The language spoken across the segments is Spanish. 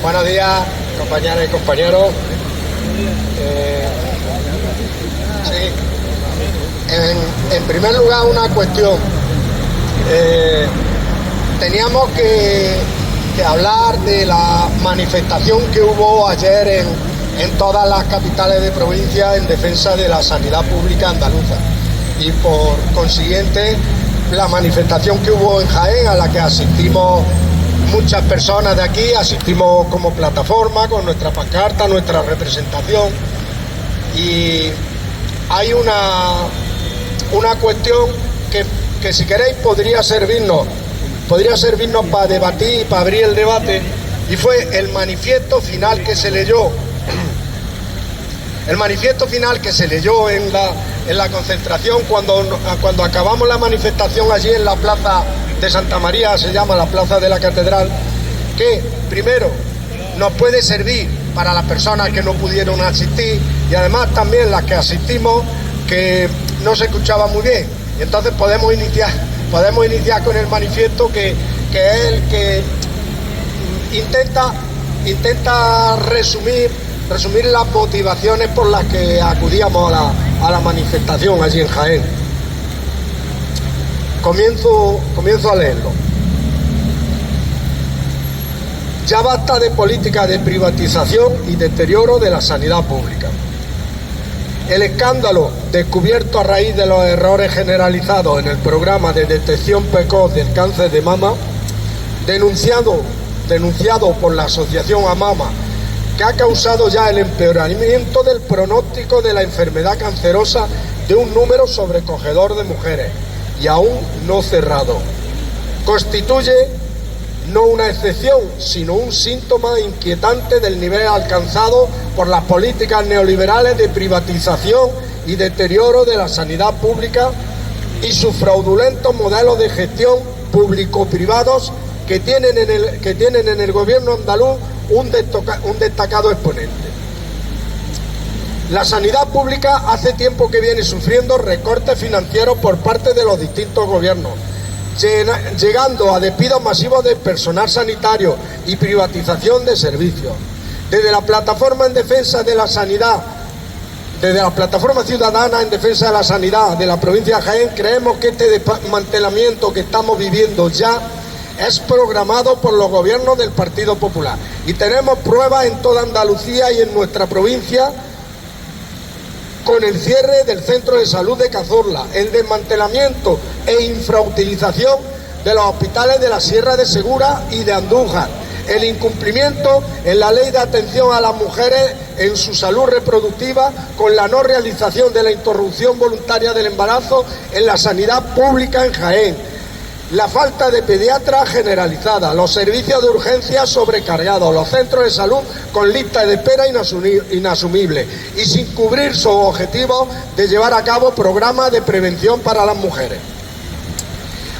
Buenos días, compañeras y compañeros. En primer lugar, una cuestión. Teníamos que hablar de la manifestación que hubo ayer en todas las capitales de provincia en defensa de la sanidad pública andaluza. Y por consiguiente, la manifestación que hubo en Jaén, a la que asistimos muchas personas de aquí, asistimos como plataforma, con nuestra pancarta, nuestra representación. Y hay una cuestión que si queréis podría servirnos para debatir y para abrir el debate, y fue el manifiesto final que se leyó. El manifiesto final que se leyó en la concentración cuando acabamos la manifestación allí en la plaza de Santa María, se llama la plaza de la Catedral, que primero nos puede servir para las personas que no pudieron asistir y además también las que asistimos que no se escuchaba muy bien. Y entonces podemos iniciar con el manifiesto que es el que intenta resumir las motivaciones por las que acudíamos a la manifestación allí en Jaén. Comienzo a leerlo. Ya basta de política de privatización y deterioro de la sanidad pública. El escándalo descubierto a raíz de los errores generalizados en el programa de detección precoz del cáncer de mama, denunciado por la asociación AMAMA, que ha causado ya el empeoramiento del pronóstico de la enfermedad cancerosa de un número sobrecogedor de mujeres, y aún no cerrado, constituye no una excepción, sino un síntoma inquietante del nivel alcanzado por las políticas neoliberales de privatización y deterioro de la sanidad pública y sus fraudulentos modelos de gestión público-privados que tienen en el gobierno andaluz un destacado exponente. La sanidad pública hace tiempo que viene sufriendo recortes financieros por parte de los distintos gobiernos, llegando a despidos masivos de personal sanitario y privatización de servicios. Desde la plataforma ciudadana en defensa de la sanidad de la provincia de Jaén, creemos que este desmantelamiento que estamos viviendo ya es programado por los gobiernos del Partido Popular. Y tenemos pruebas en toda Andalucía y en nuestra provincia con el cierre del centro de salud de Cazorla, el desmantelamiento e infrautilización de los hospitales de la Sierra de Segura y de Andújar, el incumplimiento en la ley de atención a las mujeres en su salud reproductiva con la no realización de la interrupción voluntaria del embarazo en la sanidad pública en Jaén, la falta de pediatras generalizada, los servicios de urgencia sobrecargados, los centros de salud con listas de espera inasumibles y sin cubrir sus objetivos de llevar a cabo programas de prevención para las mujeres.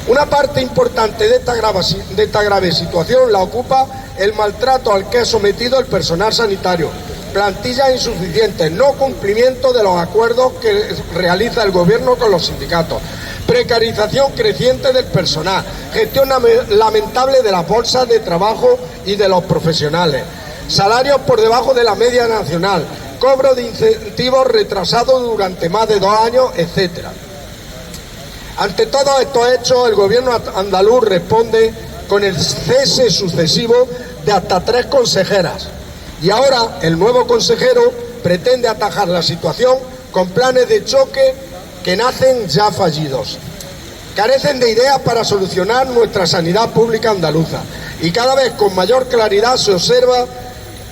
Una parte importante de esta grave situación la ocupa el maltrato al que es sometido el personal sanitario, plantillas insuficientes, no cumplimiento de los acuerdos que realiza el gobierno con los sindicatos, precarización creciente del personal, gestión lamentable de las bolsas de trabajo y de los profesionales, salarios por debajo de la media nacional, cobro de incentivos retrasados durante más de 2 años, etc. Ante todos estos hechos, el gobierno andaluz responde con el cese sucesivo de hasta 3 consejeras. Y ahora el nuevo consejero pretende atajar la situación con planes de choque que nacen ya fallidos. Carecen de ideas para solucionar nuestra sanidad pública andaluza y cada vez con mayor claridad se observa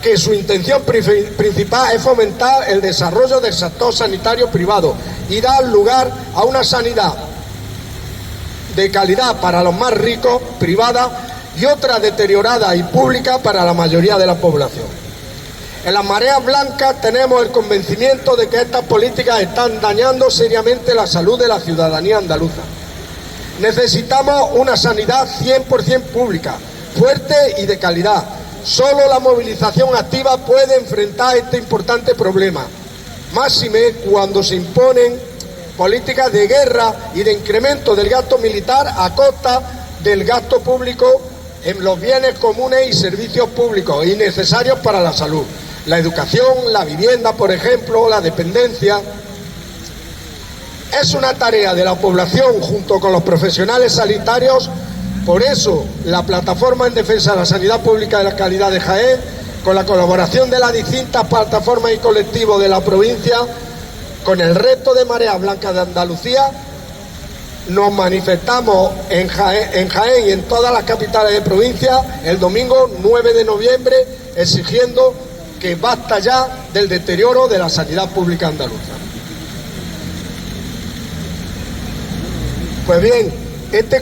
que su intención principal es fomentar el desarrollo del sector sanitario privado y dar lugar a una sanidad de calidad para los más ricos, privada, y otra deteriorada y pública para la mayoría de la población. En las mareas blancas tenemos el convencimiento de que estas políticas están dañando seriamente la salud de la ciudadanía andaluza. Necesitamos una sanidad 100% pública, fuerte y de calidad. Solo la movilización activa puede enfrentar este importante problema. Máxime cuando se imponen políticas de guerra y de incremento del gasto militar a costa del gasto público en los bienes comunes y servicios públicos y necesarios para la salud, la educación, la vivienda, por ejemplo, la dependencia. Es una tarea de la población junto con los profesionales sanitarios. Por eso, la Plataforma en Defensa de la Sanidad Pública de la Calidad de Jaén, con la colaboración de las distintas plataformas y colectivos de la provincia, con el resto de Marea Blanca de Andalucía, nos manifestamos en Jaén y en todas las capitales de provincia el domingo 9 de noviembre exigiendo que basta ya del deterioro de la sanidad pública andaluza. Pues bien,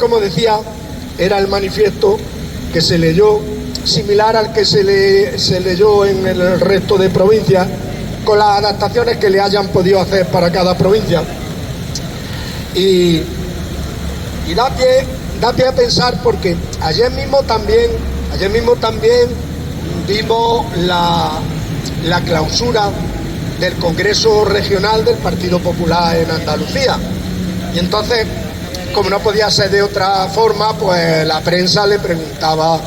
como decía, era el manifiesto que se leyó, similar al que se leyó en el resto de provincias, con las adaptaciones que le hayan podido hacer para cada provincia. Y da pie a pensar, porque ayer mismo también vimos la clausura del Congreso Regional del Partido Popular en Andalucía. Y entonces, como no podía ser de otra forma, pues la prensa le preguntaba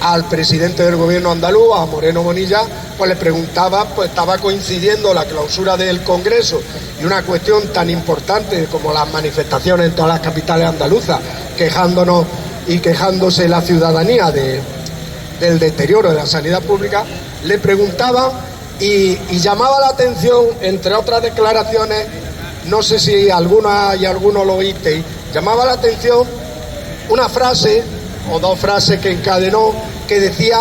al presidente del gobierno andaluz, a Moreno Bonilla, pues le preguntaba, pues estaba coincidiendo la clausura del Congreso y una cuestión tan importante como las manifestaciones en todas las capitales andaluzas, quejándonos y quejándose la ciudadanía del deterioro de la sanidad pública, le preguntaba y llamaba la atención, entre otras declaraciones, no sé si alguno lo oísteis, llamaba la atención una frase o dos frases que encadenó, que decía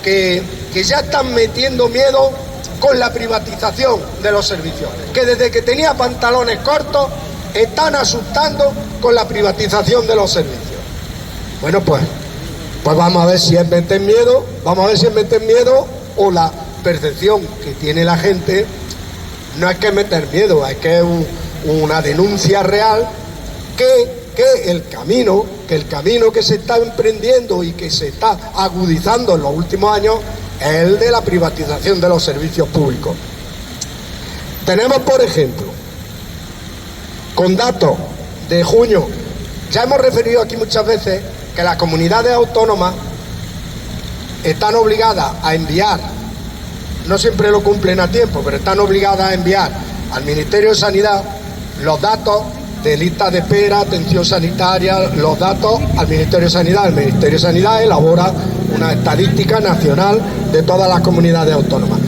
que ya están metiendo miedo con la privatización de los servicios, que desde que tenía pantalones cortos están asustando con la privatización de los servicios. Bueno, pues vamos a ver si es meter miedo, o la percepción que tiene la gente no es que meter miedo, es que es una denuncia real que el camino que se está emprendiendo y que se está agudizando en los últimos años es el de la privatización de los servicios públicos. Tenemos, por ejemplo, con datos de junio, ya hemos referido aquí muchas veces que las comunidades autónomas están obligadas a enviar, no siempre lo cumplen a tiempo, pero están obligadas a enviar al Ministerio de Sanidad los datos de listas de espera, atención sanitaria, los datos al Ministerio de Sanidad. El Ministerio de Sanidad elabora una estadística nacional de todas las comunidades autónomas.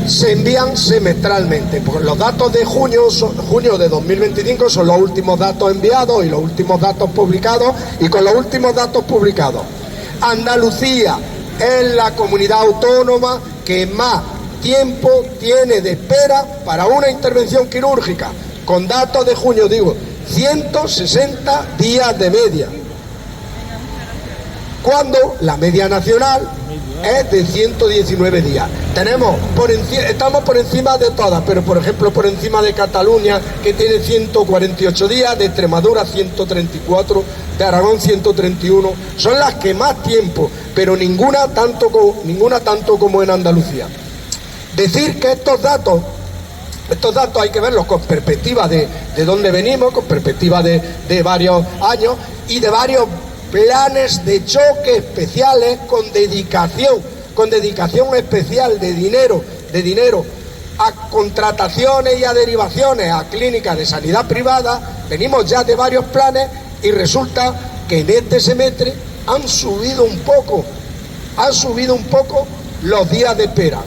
Se envían semestralmente, porque los datos de junio de 2025 son los últimos datos enviados y los últimos datos publicados, y con los últimos datos publicados, Andalucía es la comunidad autónoma que más tiempo tiene de espera para una intervención quirúrgica. Con datos de junio, 160 días de media, cuando la media nacional es de 119 días. Estamos por encima de todas, pero por ejemplo por encima de Cataluña, que tiene 148 días, de Extremadura 134, de Aragón 131, son las que más tiempo, pero ninguna tanto como en Andalucía. Decir que estos datos hay que verlos con perspectiva de dónde venimos, con perspectiva de varios años y de varios planes de choque especiales con dedicación especial de dinero a contrataciones y a derivaciones a clínicas de sanidad privada. Venimos ya de varios planes y resulta que en este semestre han subido un poco los días de espera.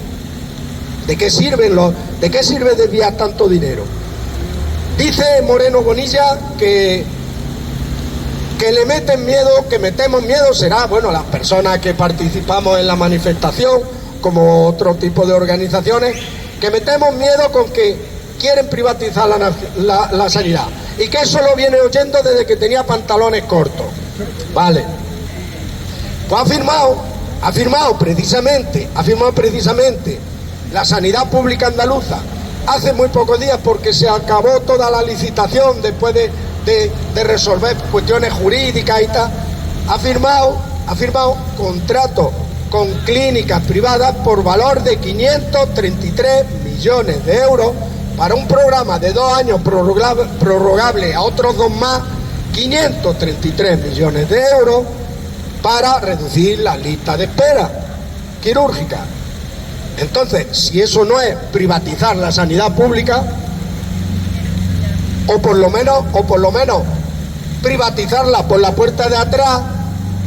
¿De qué sirve desviar tanto dinero? Dice Moreno Bonilla que le meten miedo, que metemos miedo será, las personas que participamos en la manifestación, como otro tipo de organizaciones, que metemos miedo con que quieren privatizar la sanidad, y que eso lo viene oyendo desde que tenía pantalones cortos. Vale. Pues ha afirmado precisamente la sanidad pública andaluza hace muy pocos días, porque se acabó toda la licitación después de resolver cuestiones jurídicas y tal. Ha firmado contratos con clínicas privadas por valor de 533 millones de euros para un programa de 2 años prorrogable a otros 2 más, 533 millones de euros, para reducir la lista de espera quirúrgica. Entonces, si eso no es privatizar la sanidad pública, o por lo menos privatizarla por la puerta de atrás,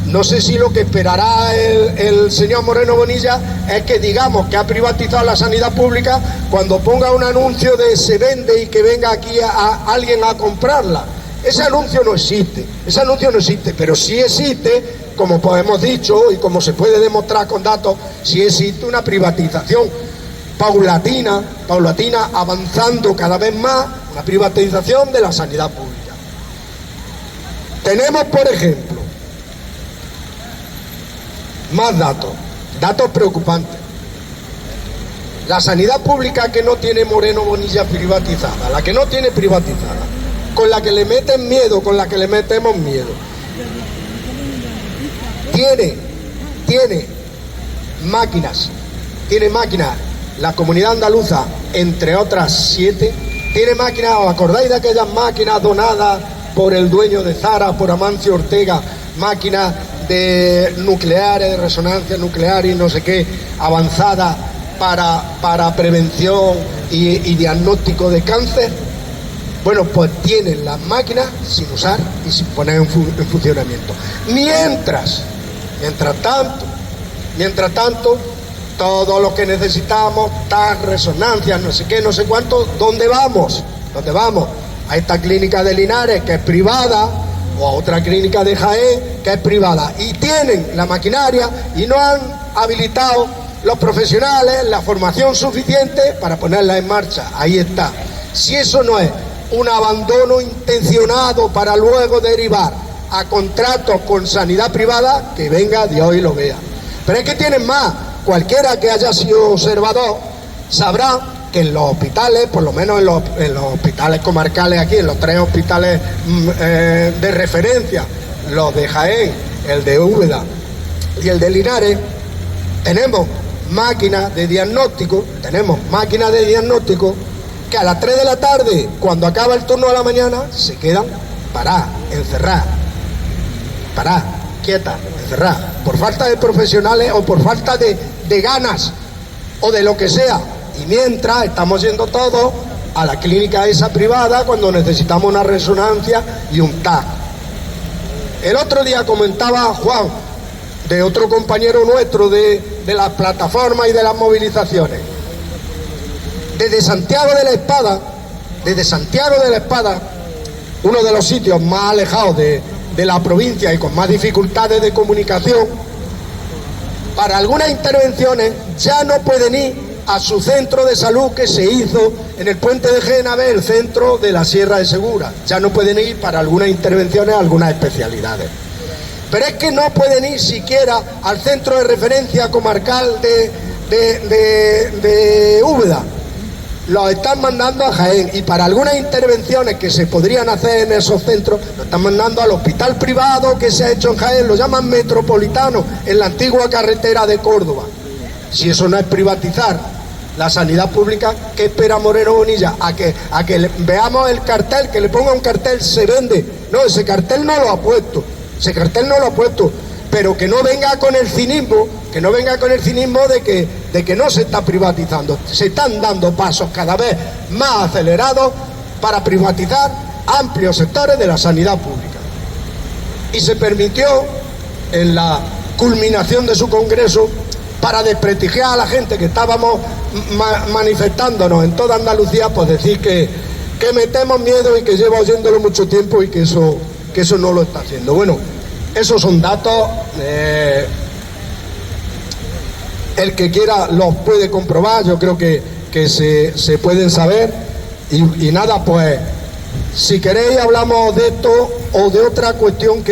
no sé si lo que esperará el señor Moreno Bonilla es que digamos que ha privatizado la sanidad pública cuando ponga un anuncio de se vende y que venga aquí a alguien a comprarla. Ese anuncio no existe, pero sí existe, como hemos dicho y como se puede demostrar con datos, sí existe una privatización paulatina, avanzando cada vez más, una privatización de la sanidad pública. Tenemos, por ejemplo, más datos preocupantes. La sanidad pública que no tiene Moreno Bonilla privatizada, la que no tiene privatizada, con la que le meten miedo, con la que le metemos miedo, tiene máquinas, la comunidad andaluza, entre otras 7, tiene máquinas. ¿Os acordáis de aquellas máquinas donadas por el dueño de Zara, por Amancio Ortega? Máquinas de nucleares, de resonancia nuclear y no sé qué, avanzada para prevención y diagnóstico de cáncer. Bueno, pues tienen las máquinas sin usar y sin poner en funcionamiento. Mientras tanto, todo lo que necesitamos, resonancias, no sé qué, no sé cuánto, ¿dónde vamos? A esta clínica de Linares, que es privada, o a otra clínica de Jaén, que es privada, y tienen la maquinaria y no han habilitado los profesionales la formación suficiente para ponerla en marcha. Ahí está. Si eso no es un abandono intencionado para luego derivar a contratos con sanidad privada, que venga Dios y lo vea. Pero es que tienen más. Cualquiera que haya sido observador sabrá que en los hospitales, por lo menos en los hospitales comarcales aquí, en los 3 hospitales de referencia, los de Jaén, el de Úbeda y el de Linares, tenemos máquinas de diagnóstico que a las 3 de la tarde, cuando acaba el turno de la mañana, se quedan paradas, encerradas, quietas, encerradas, por falta de profesionales o por falta de ganas o de lo que sea. Y mientras estamos yendo todos a la clínica esa privada cuando necesitamos una resonancia y un TAC. El otro día comentaba Juan, de otro compañero nuestro de las plataformas y de las movilizaciones. Desde Santiago de la Espada, uno de los sitios más alejados de la provincia y con más dificultades de comunicación, para algunas intervenciones ya no pueden ir a su centro de salud que se hizo en el puente de Génave, el centro de la Sierra de Segura. Ya no pueden ir para algunas intervenciones, algunas especialidades. Pero es que no pueden ir siquiera al centro de referencia comarcal de Úbeda. Los están mandando a Jaén, y para algunas intervenciones que se podrían hacer en esos centros, lo están mandando al hospital privado que se ha hecho en Jaén, lo llaman Metropolitano, en la antigua carretera de Córdoba. Si eso no es privatizar la sanidad pública, ¿qué espera Moreno Bonilla? A que veamos el cartel, que le ponga un cartel, se vende. No, ese cartel no lo ha puesto, pero que no venga con el cinismo, de que no se está privatizando. Se están dando pasos cada vez más acelerados para privatizar amplios sectores de la sanidad pública. Y se permitió, en la culminación de su congreso, para desprestigiar a la gente que estábamos manifestándonos en toda Andalucía, pues decir que metemos miedo y que lleva oyéndolo mucho tiempo y que eso no lo está haciendo. Bueno, esos son datos, el que quiera los puede comprobar, yo creo que se pueden saber, y nada, pues si queréis hablamos de esto o de otra cuestión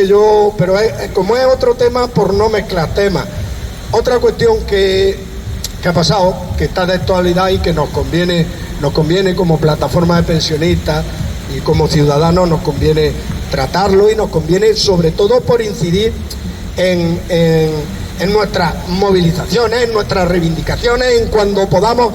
pero como es otro tema, por no mezclar temas. Otra cuestión que ha pasado, que está de actualidad y que nos conviene como plataforma de pensionistas y como ciudadanos, nos conviene tratarlo, y nos conviene sobre todo por incidir en en nuestras movilizaciones, en nuestras reivindicaciones, en cuando podamos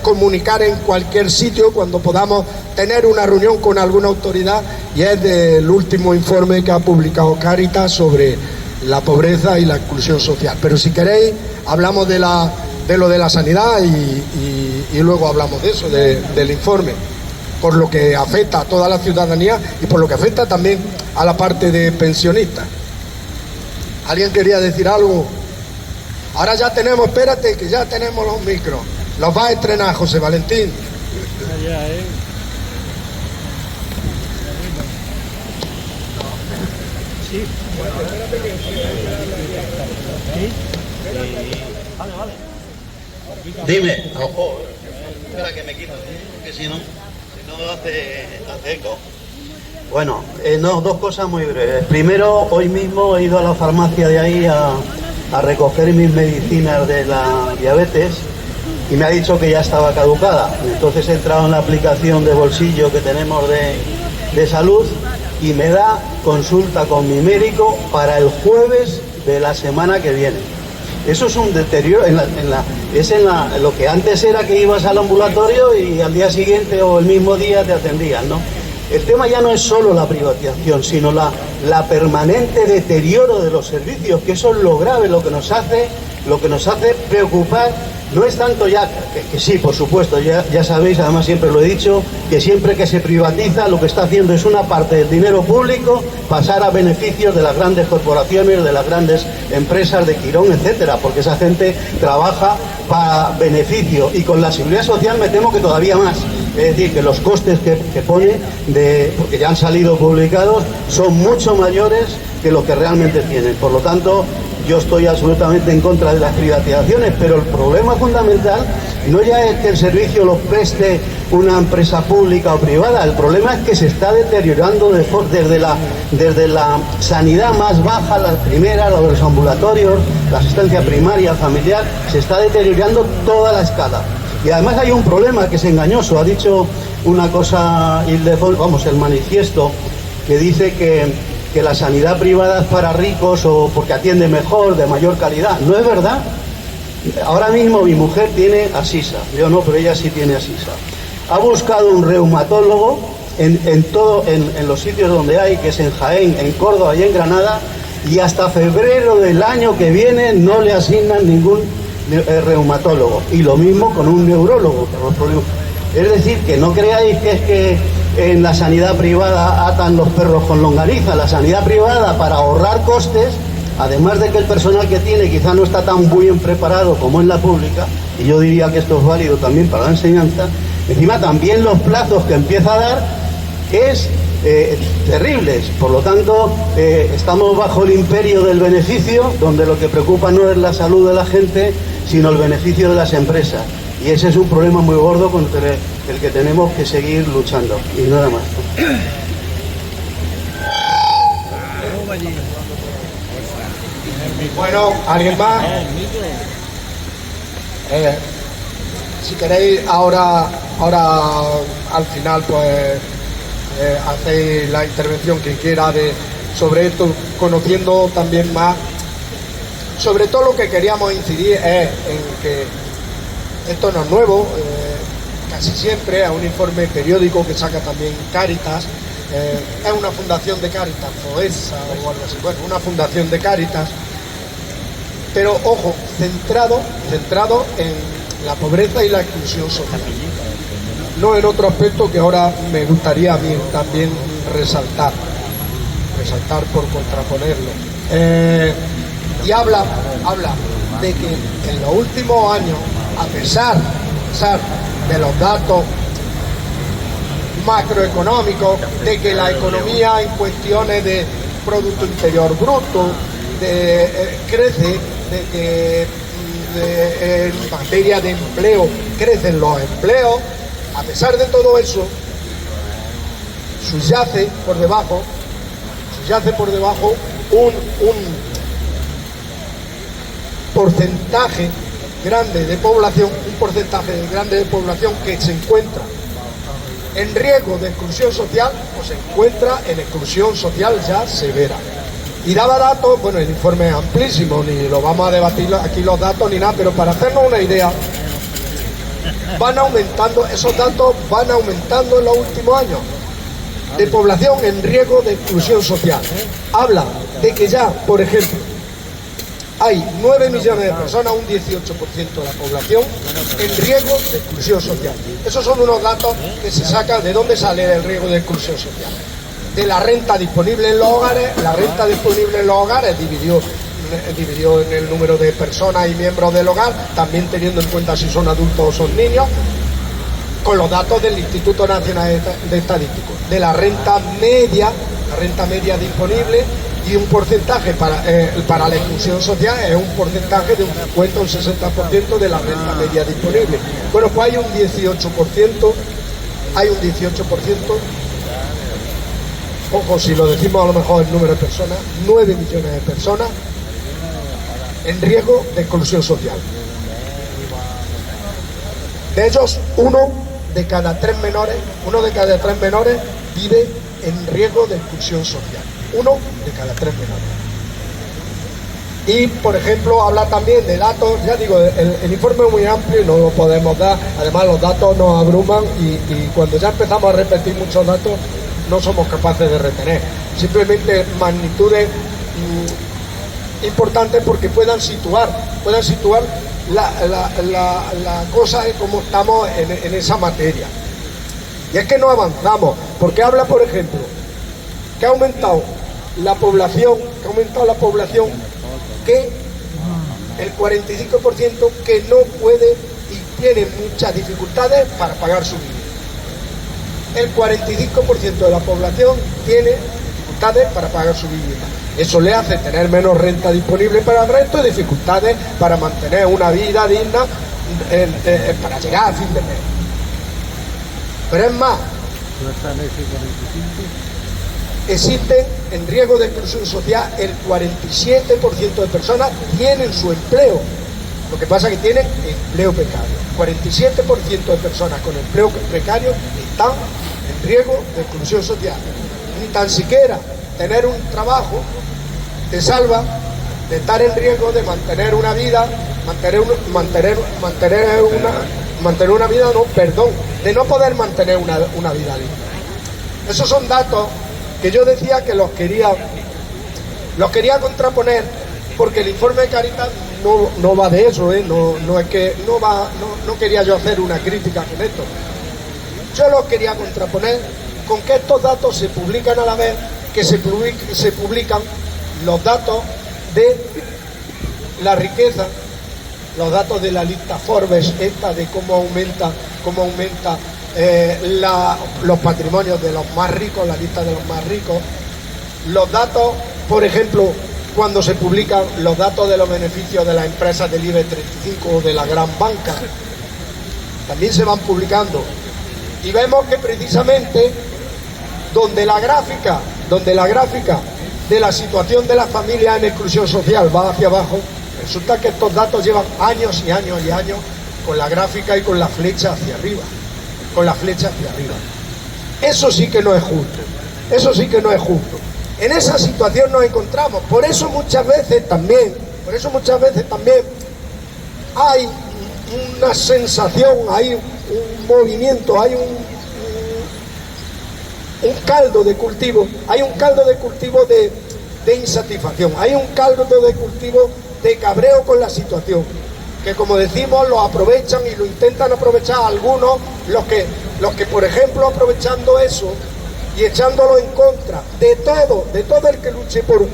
comunicar en cualquier sitio, cuando podamos tener una reunión con alguna autoridad, y es del último informe que ha publicado Cáritas sobre la pobreza y la exclusión social. Pero si queréis, hablamos de lo de la sanidad y luego hablamos de eso, del informe, por lo que afecta a toda la ciudadanía y por lo que afecta también a la parte de pensionistas. ¿Alguien quería decir algo? Ahora ya tenemos, espérate, que ya tenemos los micros. Los va a estrenar José Valentín. Sí. Dime. Ojo, espera que me quito, porque si no hace eco. Bueno, no, dos cosas muy breves. Primero, hoy mismo he ido a la farmacia de ahí a recoger mis medicinas de la diabetes y me ha dicho que ya estaba caducada. Entonces he entrado en la aplicación de bolsillo que tenemos de salud y me da consulta con mi médico para el jueves de la semana que viene. Eso es un deterioro, lo que antes era que ibas al ambulatorio y al día siguiente o el mismo día te atendían, ¿no? El tema ya no es solo la privatización, sino la permanente deterioro de los servicios, que eso es lo grave, lo que nos hace preocupar. No es tanto ya, que sí, por supuesto, ya sabéis, además siempre lo he dicho, que siempre que se privatiza lo que está haciendo es una parte del dinero público pasar a beneficios de las grandes corporaciones, de las grandes empresas de Quirón, etcétera, porque esa gente trabaja para beneficio, y con la seguridad social me temo que todavía más. Es decir, que los costes que pone, porque ya han salido publicados, son mucho mayores que lo que realmente tienen. Por lo tanto, yo estoy absolutamente en contra de las privatizaciones, pero el problema fundamental no ya es que el servicio lo preste una empresa pública o privada, el problema es que se está deteriorando desde la sanidad más baja, la primera, la de los ambulatorios, la asistencia primaria, familiar, se está deteriorando toda la escala. Y además hay un problema que es engañoso. Ha dicho una cosa Ildefonso, el manifiesto, que dice que la sanidad privada es para ricos o porque atiende mejor, de mayor calidad. No es verdad. Ahora mismo mi mujer tiene asisa, yo no, pero ella sí tiene asisa. Ha buscado un reumatólogo en los sitios donde hay, que es en Jaén, en Córdoba y en Granada, y hasta febrero del año que viene no le asignan ningún reumatólogo, y lo mismo con un neurólogo. Es decir, que no creáis que es que en la sanidad privada atan los perros con longaniza. La sanidad privada, para ahorrar costes, además de que el personal que tiene quizá no está tan bien preparado como en la pública, y yo diría que esto es válido también para la enseñanza, encima también los plazos que empieza a dar es terribles. Por lo tanto, estamos bajo el imperio del beneficio, donde lo que preocupa no es la salud de la gente, sino el beneficio de las empresas. Y ese es un problema muy gordo contra el que tenemos que seguir luchando. Y nada más. Bueno, ¿alguien más? Si queréis, ahora al final, pues hacéis la intervención que quiera sobre esto, conociendo también más. Sobre todo lo que queríamos incidir es en que esto no es nuevo, casi siempre es un informe periódico que saca también Cáritas, es una fundación de Cáritas, FOESA o algo así, bueno, una fundación de Cáritas, pero ojo, centrado en la pobreza y la exclusión social, no en otro aspecto que ahora me gustaría a mí también resaltar por contraponerlo. Y habla de que en los últimos años, a pesar de los datos macroeconómicos, de que la economía en cuestiones de Producto Interior Bruto crece, de que en materia de empleo crecen los empleos, a pesar de todo eso, subyace por debajo un porcentaje grande de población, que se encuentra en riesgo de exclusión social o se encuentra en exclusión social ya severa. Y daba datos, bueno, el informe es amplísimo, ni lo vamos a debatir aquí los datos ni nada, pero para hacernos una idea, van aumentando, esos datos van aumentando en los últimos años, de población en riesgo de exclusión social. Habla de que ya, por ejemplo, hay 9 millones de personas, un 18% de la población, en riesgo de exclusión social. Esos son unos datos que se sacan de dónde sale el riesgo de exclusión social. De la renta disponible en los hogares, la renta disponible en los hogares dividió en el número de personas y miembros del hogar, también teniendo en cuenta si son adultos o son niños, con los datos del Instituto Nacional de Estadística, de la renta media disponible, y un porcentaje para la inclusión social es un porcentaje de un 50 o un 60% de la renta media disponible. Bueno, pues hay un 18%, ojo, si lo decimos a lo mejor el número de personas, 9 millones de personas en riesgo de exclusión social. De ellos, uno de cada tres menores vive en riesgo de exclusión social. 1 de cada 3 menores. Y, por ejemplo, habla también de datos, ya digo, el informe es muy amplio y no lo podemos dar, además los datos nos abruman y cuando ya empezamos a repetir muchos datos no somos capaces de retener. Simplemente magnitudes importantes porque puedan situar la cosa de cómo estamos en esa materia. Y es que no avanzamos, porque habla, por ejemplo, que ha aumentado la población, que el 45% que no puede y tiene muchas dificultades para pagar su vivienda. El 45% de la población tiene dificultades para pagar su vivienda. Eso le hace tener menos renta disponible para el resto y dificultades para mantener una vida digna para llegar a fin de mes. Pero es más, existen en riesgo de exclusión social el 47% de personas tienen su empleo. Lo que pasa es que tienen empleo precario. 47% de personas con empleo precario están en riesgo de exclusión social. Ni tan siquiera tener un trabajo te salva de estar en riesgo de mantener una vida, de no poder mantener una vida digna. Esos son datos que yo decía que los quería contraponer, porque el informe de Cáritas no va de eso, no quería yo hacer una crítica con esto. Yo los quería contraponer con que estos datos se publican a la vez que se publican los datos de la riqueza, los datos de la lista Forbes, de cómo aumenta los patrimonios de los más ricos, la lista de los más ricos, los datos, por ejemplo, cuando se publican los datos de los beneficios de las empresas del IBEX 35 o de la gran banca, también se van publicando. Y vemos que precisamente donde la gráfica de la situación de las familias en exclusión social va hacia abajo, resulta que estos datos llevan años y años y años con la gráfica y con la flecha hacia arriba. Eso sí que no es justo. En esa situación nos encontramos. Por eso muchas veces también hay una sensación, hay un movimiento, hay un caldo de cultivo, de insatisfacción, hay un caldo de cultivo de cabreo con la situación, que, como decimos, lo aprovechan y lo intentan aprovechar algunos, los que por ejemplo, aprovechando eso y echándolo en contra de todo el que luche por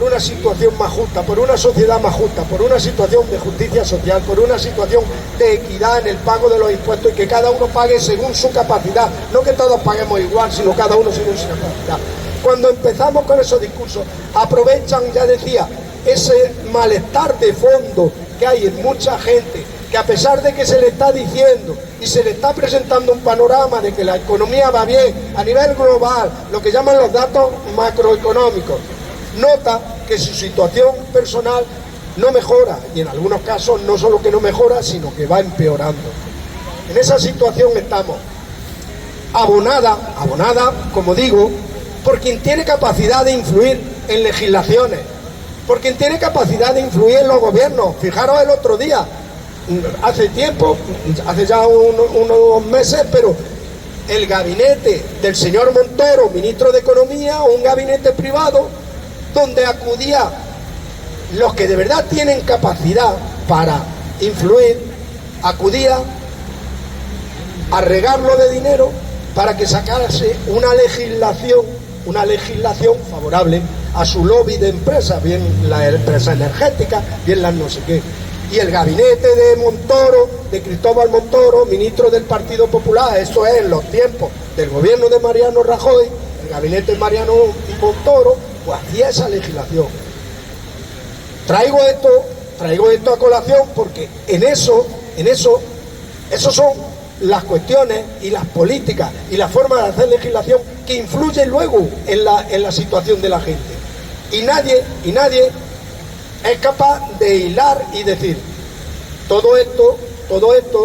una situación más justa, por una sociedad más justa, por una situación de justicia social, por una situación de equidad en el pago de los impuestos y que cada uno pague según su capacidad, no que todos paguemos igual, sino cada uno según su capacidad. Cuando empezamos con esos discursos, aprovechan, ya decía, ese malestar de fondo que hay en mucha gente, que a pesar de que se le está diciendo y se le está presentando un panorama de que la economía va bien a nivel global, lo que llaman los datos macroeconómicos, nota que su situación personal no mejora, y en algunos casos no solo que no mejora, sino que va empeorando. En esa situación estamos, abonada, como digo, por quien tiene capacidad de influir en legislaciones, por quien tiene capacidad de influir en los gobiernos. Fijaros el otro día, hace tiempo, hace ya unos meses, pero el gabinete del señor Montoro, ministro de Economía, o un gabinete privado, donde acudía los que de verdad tienen capacidad para influir, acudía a regarlo de dinero para que sacase una legislación favorable a su lobby de empresas, bien la empresa energética, bien las no sé qué. Y el gabinete de Montoro, de Cristóbal Montoro, ministro del Partido Popular, eso es en los tiempos del gobierno de Mariano Rajoy, el gabinete de Mariano Montoro, pues hacía esa legislación. Traigo esto a colación porque esos son las cuestiones y las políticas y la forma de hacer legislación que influyen luego en la situación de la gente. Y nadie es capaz de hilar y decir todo esto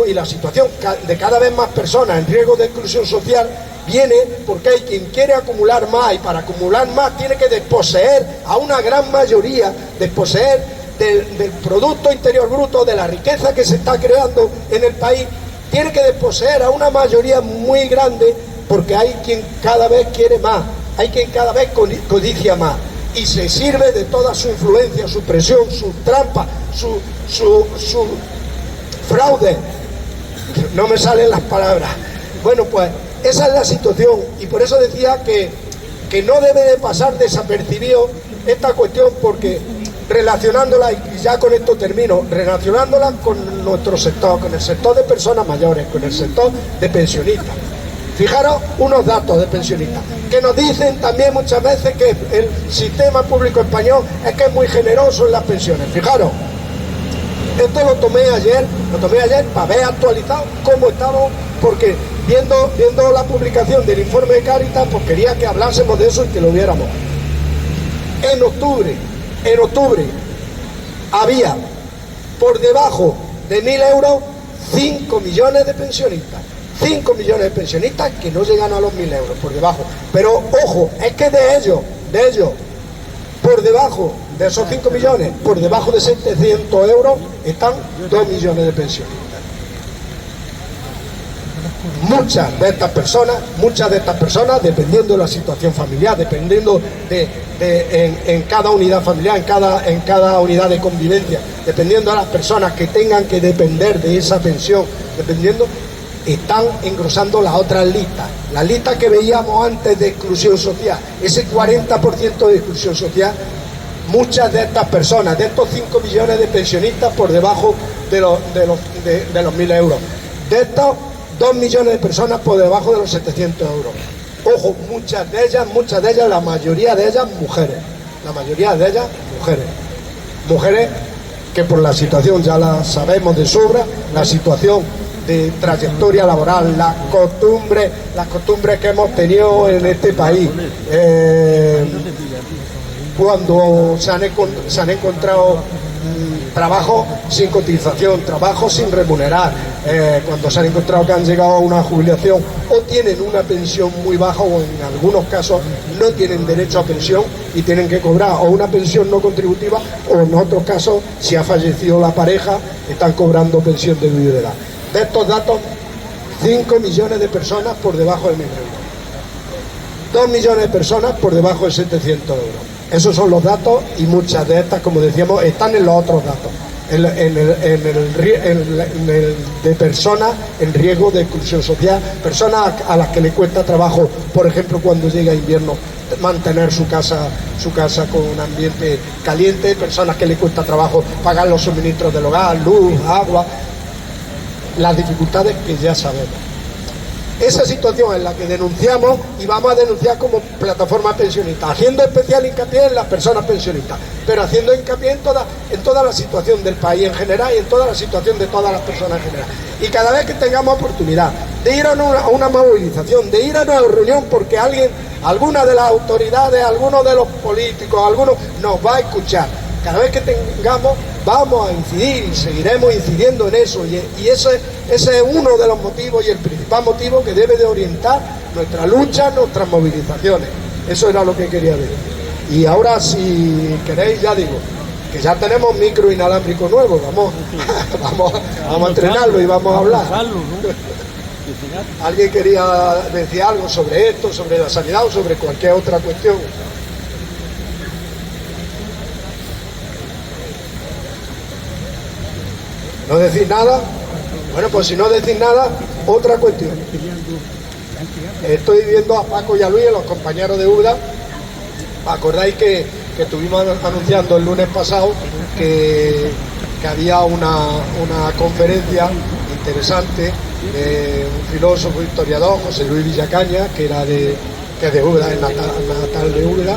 y la situación de cada vez más personas en riesgo de exclusión social viene porque hay quien quiere acumular más, y para acumular más tiene que desposeer a una gran mayoría, desposeer del Producto Interior Bruto, de la riqueza que se está creando en el país, tiene que desposeer a una mayoría muy grande, porque hay quien cada vez quiere más, hay quien cada vez codicia más, y se sirve de toda su influencia, su presión, su trampa, su fraude. No me salen las palabras. Bueno, pues esa es la situación, y por eso decía que no debe de pasar desapercibido esta cuestión, porque relacionándola, y ya con esto termino, relacionándola con nuestro sector, con el sector de personas mayores, con el sector de pensionistas. Fijaros unos datos de pensionistas, que nos dicen también muchas veces que el sistema público español es que es muy generoso en las pensiones. Fijaros, esto lo tomé ayer para ver actualizado cómo estamos, porque viendo la publicación del informe de Cáritas, pues quería que hablásemos de eso y que lo viéramos. En octubre había por debajo de 1.000 euros 5 millones de pensionistas. 5 millones de pensionistas que no llegan a los 1.000 euros por debajo. Pero ojo, es que de ellos, por debajo de esos 5 millones, por debajo de 700 euros, están 2 millones de pensionistas. Muchas de estas personas, dependiendo de la situación familiar, dependiendo en cada unidad familiar, en cada unidad de convivencia, dependiendo de las personas que tengan que depender de esa pensión, están engrosando las otras listas. Las listas que veíamos antes de exclusión social, ese 40% de exclusión social, muchas de estas personas, de estos 5 millones de pensionistas por debajo de los 1.000 euros, de estos 2 millones de personas por debajo de los 700 euros. Ojo, muchas de ellas, la mayoría de ellas mujeres. Mujeres que por la situación, ya la sabemos de sobra, la situación de trayectoria laboral, las costumbres que hemos tenido en este país, cuando se han encontrado trabajo sin cotización, trabajo sin remunerar, cuando se han encontrado que han llegado a una jubilación o tienen una pensión muy baja, o en algunos casos no tienen derecho a pensión y tienen que cobrar o una pensión no contributiva, o en otros casos, si ha fallecido la pareja, están cobrando pensión de viudedad. De estos datos, 5 millones de personas por debajo de 1.000 euros, 2 millones de personas por debajo de 700 euros. Esos son los datos, y muchas de estas, como decíamos, están en los otros datos, de personas en riesgo de exclusión social, personas a las que le cuesta trabajo, por ejemplo, cuando llega invierno, mantener su casa con un ambiente caliente, personas que le cuesta trabajo pagar los suministros del hogar, luz, agua, las dificultades que ya sabemos. Esa situación es la que denunciamos, y vamos a denunciar como plataforma pensionista, haciendo especial hincapié en las personas pensionistas, pero haciendo hincapié en toda la situación del país en general y en toda la situación de todas las personas en general. Y cada vez que tengamos oportunidad de ir a una movilización, de ir a una reunión, porque alguna de las autoridades, algunos de los políticos, algunos nos va a escuchar, cada vez que tengamos, vamos a incidir y seguiremos incidiendo en eso, y ese es uno de los motivos y el principal motivo que debe de orientar nuestra lucha, nuestras movilizaciones. Eso era lo que quería ver. Y ahora, si queréis, ya digo, que ya tenemos micro inalámbrico nuevo, vamos a entrenarlo y vamos a hablar. ¿Alguien quería decir algo sobre esto, sobre la sanidad o sobre cualquier otra cuestión? ¿No decís nada? Bueno, pues si no decís nada, otra cuestión. Estoy viendo a Paco y a Luis, los compañeros de UDA. ¿Acordáis que estuvimos anunciando el lunes pasado que había una conferencia interesante de un filósofo historiador, José Luis Villacaña, que es de UDA, es natal de UDA,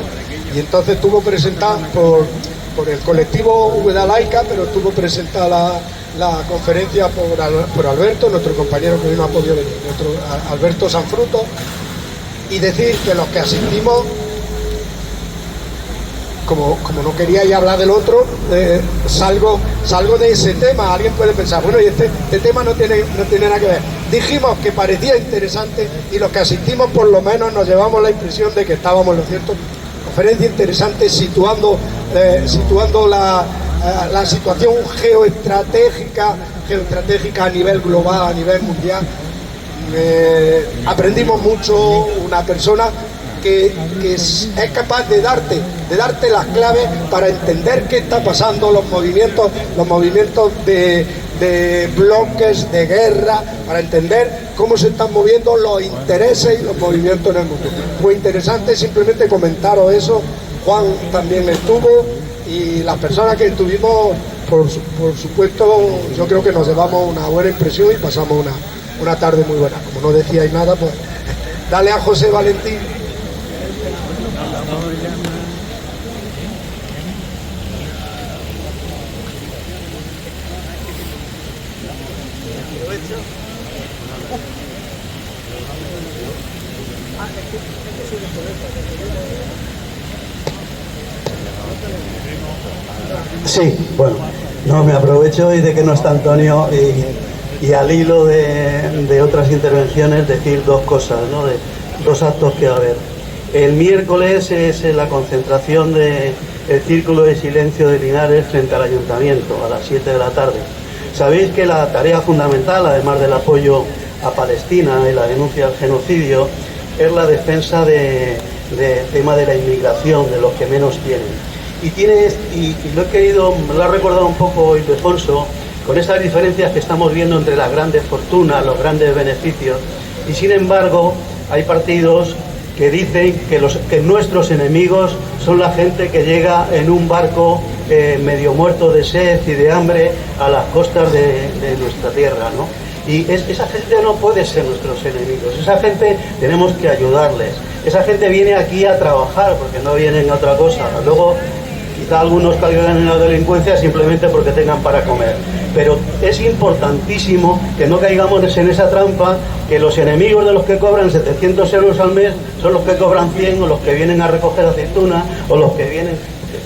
y entonces estuvo presentada por el colectivo UDA Laica, pero estuvo presentada la conferencia por Alberto, nuestro compañero que hoy no ha podido venir, Alberto Sanfruto, y decir que los que asistimos, como no quería ya hablar del otro, salgo de ese tema. Alguien puede pensar, bueno, y este tema no tiene nada que ver. Dijimos que parecía interesante y los que asistimos por lo menos nos llevamos la impresión de que estábamos en lo cierto. Conferencia interesante situando la situación geoestratégica a nivel global, a nivel mundial. Aprendimos mucho, una persona que es capaz de darte las claves para entender qué está pasando, los movimientos de bloques, de guerra, para entender cómo se están moviendo los intereses y los movimientos en el mundo. Fue interesante, simplemente comentaros eso. Juan también estuvo y las personas que estuvimos, por supuesto, yo creo que nos llevamos una buena impresión y pasamos una tarde muy buena. Como no decíais nada, pues dale a José Valentín. Sí, bueno, no me aprovecho hoy de que no está Antonio y al hilo de otras intervenciones decir dos cosas, ¿no? De dos actos que va a haber. El miércoles es la concentración del Círculo de Silencio de Linares frente al Ayuntamiento a las 7 de la tarde. Sabéis que la tarea fundamental, además del apoyo a Palestina y la denuncia del genocidio, es la defensa del tema de la inmigración, de los que menos tienen. Y lo ha recordado un poco Ildefonso, con esas diferencias que estamos viendo entre las grandes fortunas, los grandes beneficios, y sin embargo hay partidos que dicen que nuestros enemigos son la gente que llega en un barco medio muerto de sed y de hambre a las costas de nuestra tierra, ¿no? Y esa gente no puede ser nuestros enemigos, esa gente tenemos que ayudarles. Esa gente viene aquí a trabajar porque no vienen a otra cosa. Luego quizá algunos caigan en la delincuencia simplemente porque tengan para comer. Pero es importantísimo que no caigamos en esa trampa, que los enemigos de los que cobran 700 euros al mes son los que cobran 100, o los que vienen a recoger aceituna, o los que vienen...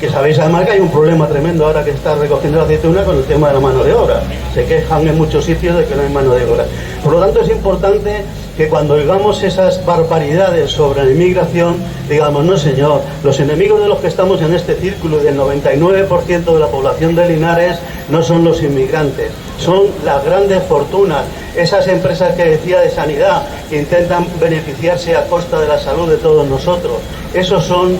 Que sabéis además que hay un problema tremendo ahora que está recogiendo la aceituna con el tema de la mano de obra. Se quejan en muchos sitios de que no hay mano de obra. Por lo tanto es importante que cuando oigamos esas barbaridades sobre la inmigración, digamos, no señor, los enemigos de los que estamos en este círculo, del 99% de la población de Linares, no son los inmigrantes, son las grandes fortunas, esas empresas que decía de sanidad, que intentan beneficiarse a costa de la salud de todos nosotros. Esos son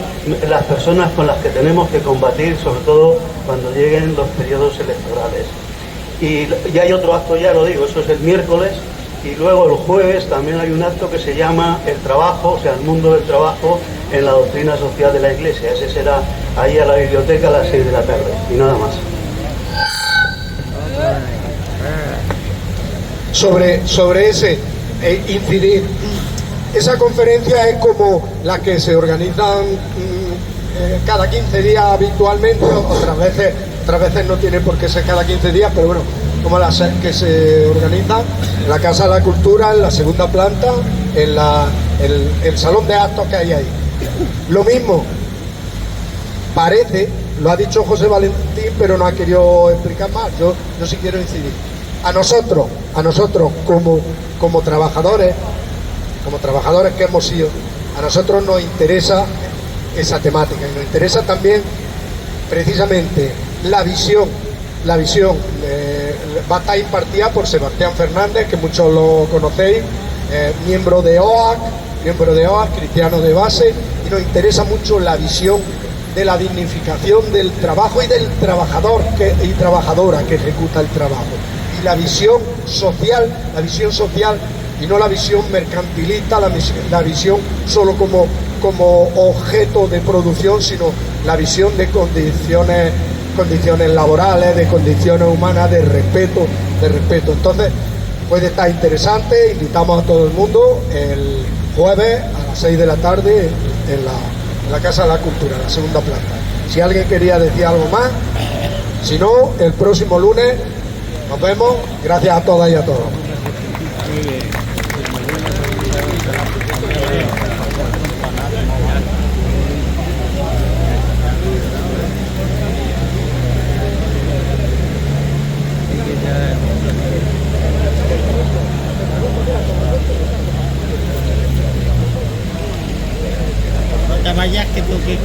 las personas con las que tenemos que combatir, sobre todo cuando lleguen los periodos electorales. Y hay otro acto, ya lo digo, eso es el miércoles, y luego el jueves también hay un acto que se llama el trabajo, o sea, el mundo del trabajo en la doctrina social de la Iglesia. Ese será ahí a la biblioteca a las 6 de la tarde, y nada más. Sobre ese incidir, esa conferencia es como las que se organizan cada 15 días habitualmente, otras veces no tiene por qué ser cada 15 días, pero bueno, como las que se organizan en la Casa de la Cultura, en la segunda planta, en el salón de actos que hay ahí. Lo mismo, parece, lo ha dicho José Valentín, pero no ha querido explicar más. Yo sí quiero incidir. A nosotros como trabajadores que hemos sido, A nosotros nos interesa esa temática y nos interesa también precisamente la visión va a estar impartida por Sebastián Fernández, que muchos lo conocéis, miembro de OAC, cristiano de base, y nos interesa mucho la visión de la dignificación del trabajo y del trabajador y trabajadora que ejecuta el trabajo, y la visión social y no la visión mercantilista, la visión solo como objeto de producción, sino la visión de condiciones laborales, de condiciones humanas, de respeto. Entonces puede estar interesante. Invitamos a todo el mundo el jueves a las 6 de la tarde en la Casa de la Cultura, la segunda planta. Si alguien quería decir algo más, si no, el próximo lunes nos vemos. Gracias a todas y a todos. No te vayas que tú que